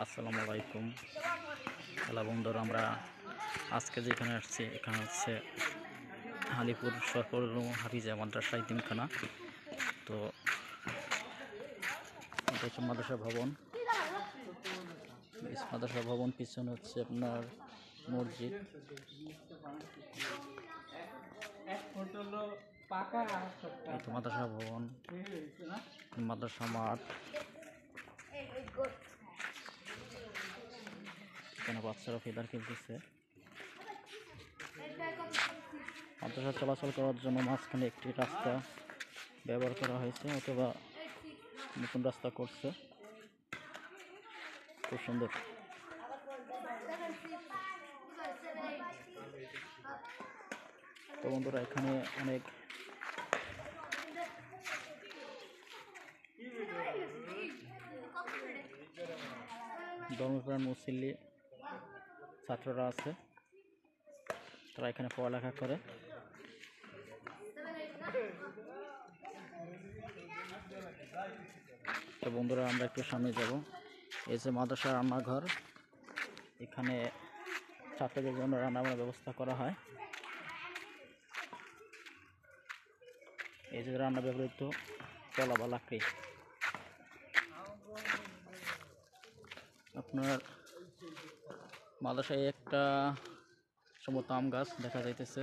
আসসালামু আলাইকুম হ্যালো বন্ধুরা, আমরা আজকে যেখানে আসছি এখানে হচ্ছে হালিপুর সরকার হাফিজা মাদ্রাসা ইতিমখানা। তো এটা হচ্ছে মাদ্রাসা ভবন, মাদ্রাসা ভবন পিছনে হচ্ছে আপনার মসজিদ। মাদ্রাসা ভবন, মাদ্রাসা মাঠ, এখানে বাচ্চারা ফেদার খেলতেছে। মাদ্রাসা চলাচল করার জন্য মাঝখানে একটি রাস্তা ব্যবহার করা হয়েছে, অথবা নতুন রাস্তা করছে, খুব সুন্দর। তো বন্ধুরা, এখানে অনেক ধর্মপ্রাণ মুসল্লি ছাত্ররা আছে, তারা এখানে পড়ালেখা করে। তো বন্ধুরা, আমরা একটু সামনে যাব। এই যে মাদ্রাসার রান্নাঘর, এখানে ছাত্রদের জন্য রান্নাবান্নার ব্যবস্থা করা হয়। এই যে রান্না ব্যবহৃত কলা বা লাকড়ি। আপনার মাদ্রাসায় একটা সম্ভবত আম গাছ দেখা যাইতেছে।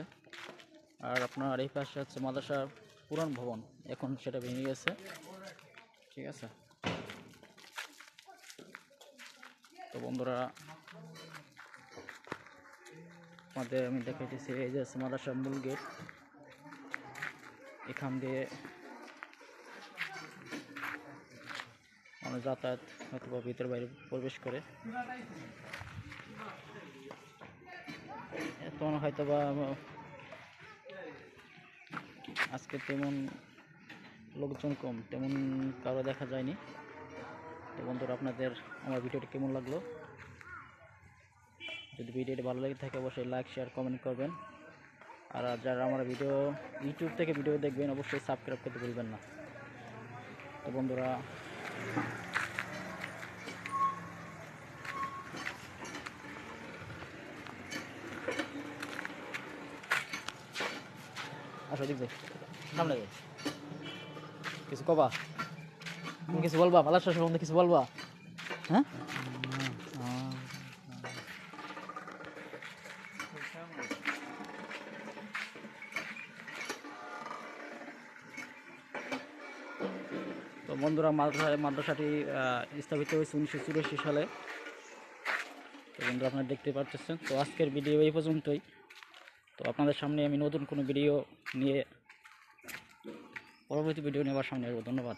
আর আপনার এই পাশে হচ্ছে মাদ্রাসার পুরান ভবন, এখন সেটা ভেঙে গেছে। ঠিক আছে। তো বন্ধুরা, আমাদের আমি দেখাইতেছি এই যে মাদ্রাসার মূল গেট, এখান দিয়ে মানুষ যাতায়াত অথবা ভিতর বাইরে প্রবেশ করে। এখন হয়তো বা আজকে তেমন লোকজন কম, তেমন কারো দেখা যায়নি। তো বন্ধুরা, আপনাদের আমার ভিডিওটি কেমন লাগলো? যদি ভিডিওটি ভালো লেগে থাকে অবশ্যই লাইক, শেয়ার, কমেন্ট করবেন। আর যারা আমার ভিডিও ইউটিউব থেকে ভিডিও দেখবেন অবশ্যই সাবস্ক্রাইব করতে ভুলবেন না। তো বন্ধুরা, আসো দেখবে সামনে যাই, কিছু কবা, তুমি কিছু বলবা? মাদ্রাসা সম্বন্ধে কিছু বলবা? হ্যাঁ, তো বন্ধুরা, মাদ্রাসাটি স্থাপিত হয়েছে 1984 সালে। তো বন্ধুরা, আপনারা দেখতে পাচ্ছেন। তো আজকের ভিডিও এই পর্যন্তই। তো আপনাদের সামনে আমি নতুন কোনো ভিডিও নিয়ে পরবর্তী ভিডিও নেওয়ার সামনে আসবো। ধন্যবাদ।